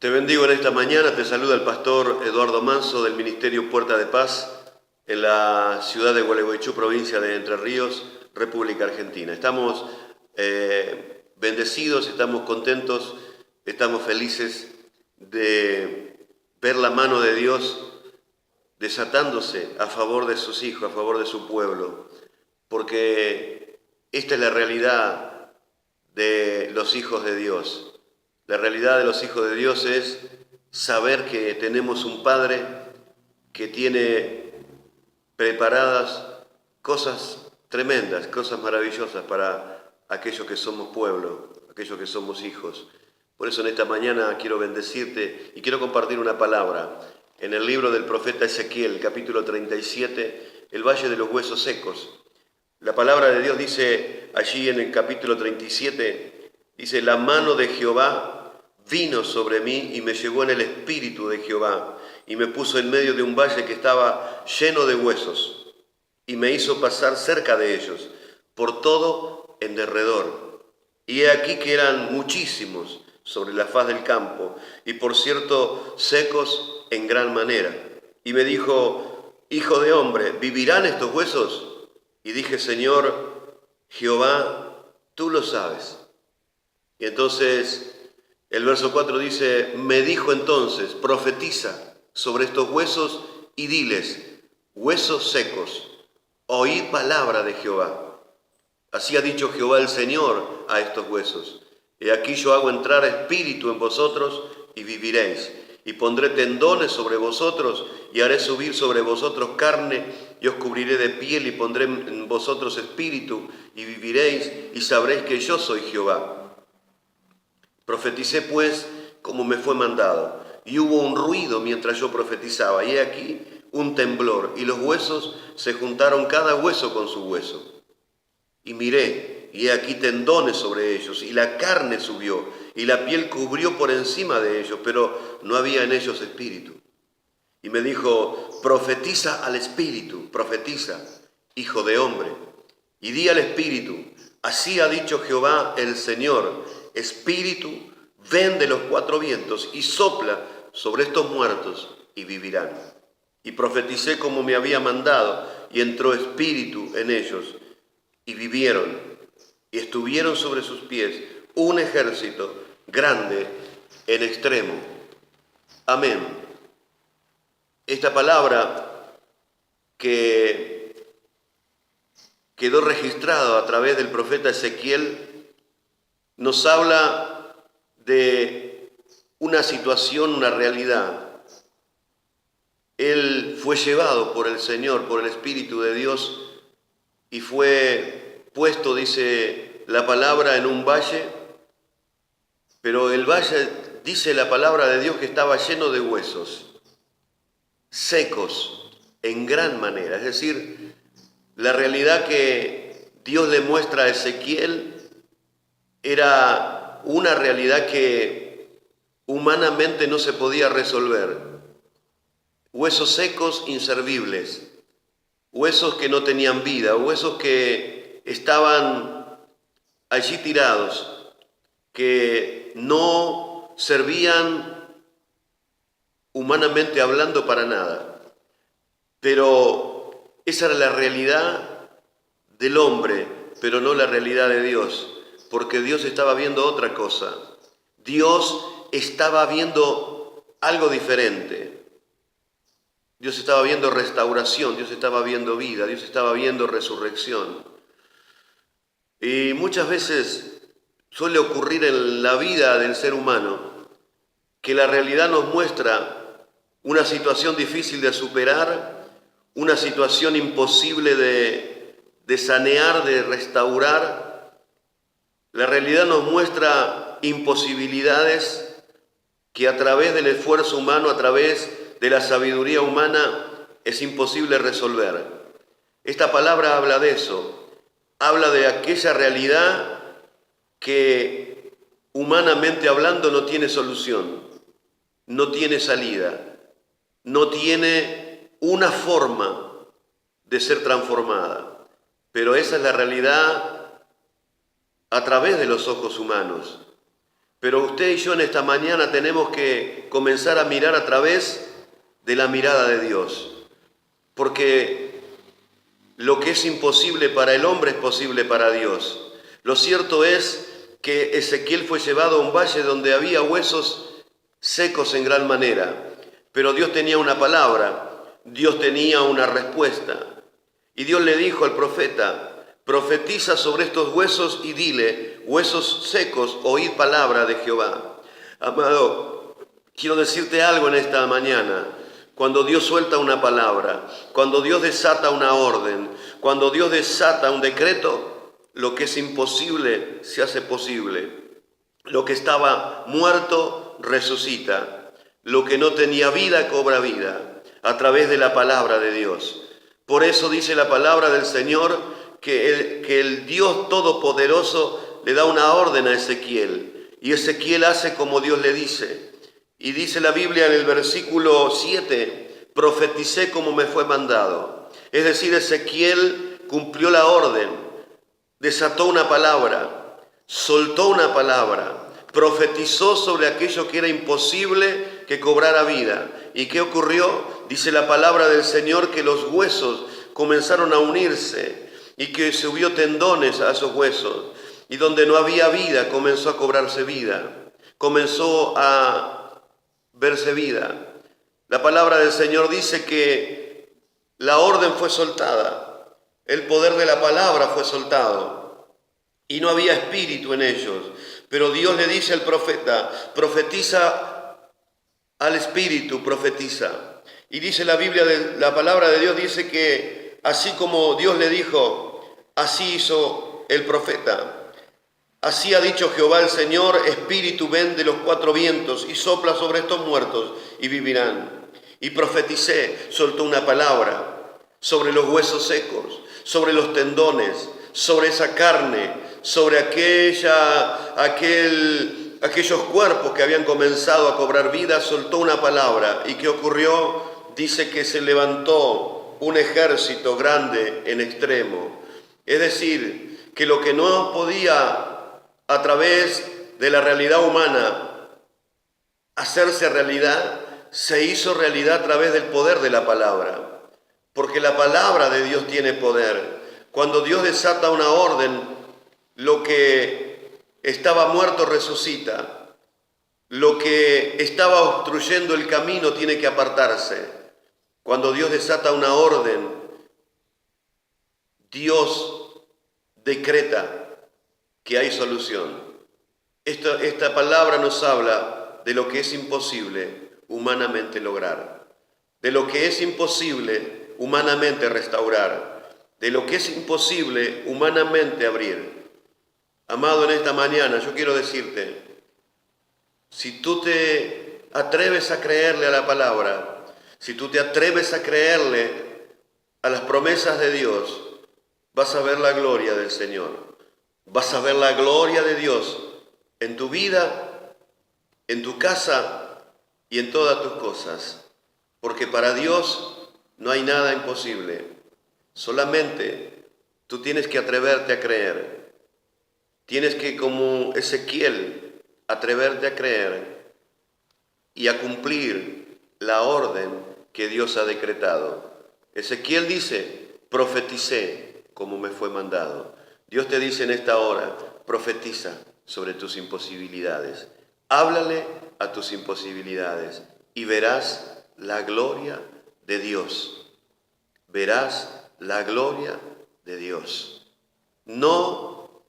Te bendigo en esta mañana, te saluda el pastor Eduardo Manso del Ministerio Puerta de Paz en la ciudad de Gualeguaychú, provincia de Entre Ríos, República Argentina. Estamos bendecidos, estamos contentos, estamos felices de ver la mano de Dios desatándose a favor de sus hijos, a favor de su pueblo, porque esta es la realidad de los hijos de Dios. La realidad de los hijos de Dios es saber que tenemos un Padre que tiene preparadas cosas tremendas, cosas maravillosas para aquellos que somos pueblo, aquellos que somos hijos. Por eso en esta mañana quiero bendecirte y quiero compartir una palabra. En el libro del profeta Ezequiel, capítulo 37, el Valle de los Huesos Secos. La palabra de Dios dice allí en el capítulo 37, dice: la mano de Jehová vino sobre mí y me llevó en el espíritu de Jehová y me puso en medio de un valle que estaba lleno de huesos y me hizo pasar cerca de ellos, por todo en derredor. Y he aquí que eran muchísimos sobre la faz del campo y por cierto secos en gran manera. Y me dijo: hijo de hombre, ¿vivirán estos huesos? Y dije: Señor Jehová, tú lo sabes. Y entonces el verso 4 dice: me dijo entonces, profetiza sobre estos huesos y diles: huesos secos, oíd palabra de Jehová. Así ha dicho Jehová el Señor a estos huesos: he aquí yo hago entrar espíritu en vosotros y viviréis, y pondré tendones sobre vosotros y haré subir sobre vosotros carne y os cubriré de piel y pondré en vosotros espíritu y viviréis y sabréis que yo soy Jehová. Profeticé pues como me fue mandado, y hubo un ruido mientras yo profetizaba, y he aquí un temblor, y los huesos se juntaron cada hueso con su hueso. Y miré, y he aquí tendones sobre ellos, y la carne subió, y la piel cubrió por encima de ellos, pero no había en ellos espíritu. Y me dijo: profetiza al espíritu, profetiza, hijo de hombre, y di al espíritu: así ha dicho Jehová el Señor, espíritu, ven de los cuatro vientos y sopla sobre estos muertos y vivirán. Y profeticé como me había mandado, y entró espíritu en ellos, y vivieron, y estuvieron sobre sus pies un ejército grande en extremo. Amén. Esta palabra que quedó registrada a través del profeta Ezequiel nos habla de una situación, una realidad. Él fue llevado por el Señor, por el Espíritu de Dios, y fue puesto, dice la palabra, en un valle, pero el valle, dice la palabra de Dios, que estaba lleno de huesos, secos en gran manera. Es decir, la realidad que Dios le muestra a Ezequiel era una realidad que humanamente no se podía resolver. Huesos secos, inservibles, huesos que no tenían vida, huesos que estaban allí tirados, que no servían humanamente hablando para nada. Pero esa era la realidad del hombre, pero no la realidad de Dios. Porque Dios estaba viendo otra cosa. Dios estaba viendo algo diferente. Dios estaba viendo restauración, Dios estaba viendo vida, Dios estaba viendo resurrección. Y muchas veces suele ocurrir en la vida del ser humano que la realidad nos muestra una situación difícil de superar, una situación imposible de sanear, de restaurar. La realidad nos muestra imposibilidades que a través del esfuerzo humano, a través de la sabiduría humana, es imposible resolver. Esta palabra habla de eso, habla de aquella realidad que humanamente hablando no tiene solución, no tiene salida, no tiene una forma de ser transformada. Pero esa es la realidad a través de los ojos humanos. Pero usted y yo en esta mañana tenemos que comenzar a mirar a través de la mirada de Dios. Porque lo que es imposible para el hombre es posible para Dios. Lo cierto es que Ezequiel fue llevado a un valle donde había huesos secos en gran manera. Pero Dios tenía una palabra, Dios tenía una respuesta. Y Dios le dijo al profeta: profetiza sobre estos huesos y dile: huesos secos, oíd palabra de Jehová. Amado, quiero decirte algo en esta mañana. Cuando Dios suelta una palabra, cuando Dios desata una orden, cuando Dios desata un decreto, lo que es imposible se hace posible. Lo que estaba muerto resucita. Lo que no tenía vida cobra vida a través de la palabra de Dios. Por eso dice la palabra del Señor que el Dios Todopoderoso le da una orden a Ezequiel. Y Ezequiel hace como Dios le dice. Y dice la Biblia en el versículo 7, profeticé como me fue mandado. Es decir, Ezequiel cumplió la orden, desató una palabra, soltó una palabra, profetizó sobre aquello que era imposible que cobrara vida. ¿Y qué ocurrió? Dice la palabra del Señor que los huesos comenzaron a unirse y que subió tendones a esos huesos. Y donde no había vida comenzó a cobrarse vida, comenzó a verse vida. La palabra del Señor dice que la orden fue soltada, el poder de la palabra fue soltado y no había espíritu en ellos. Pero Dios le dice al profeta: profetiza al espíritu, profetiza. Y dice la Biblia, la palabra de Dios dice que así como Dios le dijo, así hizo el profeta. Así ha dicho Jehová el Señor: espíritu ven de los cuatro vientos y sopla sobre estos muertos y vivirán. Y profeticé, soltó una palabra sobre los huesos secos, sobre los tendones, sobre esa carne, sobre aquellos cuerpos que habían comenzado a cobrar vida. Soltó una palabra. ¿Y qué ocurrió? Dice que se levantó un ejército grande en extremo. Es decir, que lo que no podía a través de la realidad humana hacerse realidad, se hizo realidad a través del poder de la palabra. Porque la palabra de Dios tiene poder. Cuando Dios desata una orden, lo que estaba muerto resucita. Lo que estaba obstruyendo el camino tiene que apartarse. Cuando Dios desata una orden, Dios decreta que hay solución. Esta palabra nos habla de lo que es imposible humanamente lograr, de lo que es imposible humanamente restaurar, de lo que es imposible humanamente abrir. Amado, en esta mañana yo quiero decirte, si tú te atreves a creerle a la palabra, si tú te atreves a creerle a las promesas de Dios, vas a ver la gloria del Señor. Vas a ver la gloria de Dios en tu vida, en tu casa y en todas tus cosas. Porque para Dios no hay nada imposible. Solamente tú tienes que atreverte a creer. Tienes que, como Ezequiel, atreverte a creer y a cumplir la orden que Dios ha decretado. Ezequiel dice: profeticé como me fue mandado. Dios te dice en esta hora: profetiza sobre tus imposibilidades. Háblale a tus imposibilidades y verás la gloria de Dios. Verás la gloria de Dios. No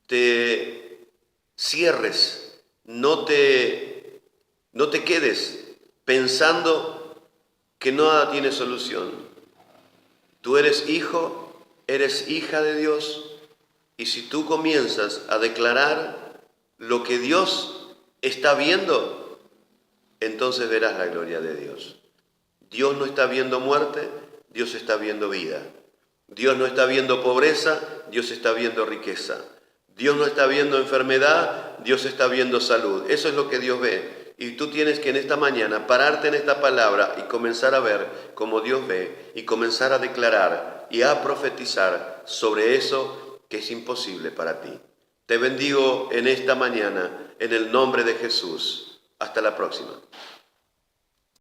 te cierres, no te quedes pensando que nada tiene solución. Tú eres hijo, eres hija de Dios. Y si tú comienzas a declarar lo que Dios está viendo, entonces verás la gloria de Dios. Dios no está viendo muerte, Dios está viendo vida. Dios no está viendo pobreza, Dios está viendo riqueza. Dios no está viendo enfermedad, Dios está viendo salud. Eso es lo que Dios ve. Y tú tienes que en esta mañana pararte en esta palabra y comenzar a ver como Dios ve y comenzar a declarar y a profetizar sobre eso que es imposible para ti. Te bendigo en esta mañana en el nombre de Jesús. Hasta la próxima.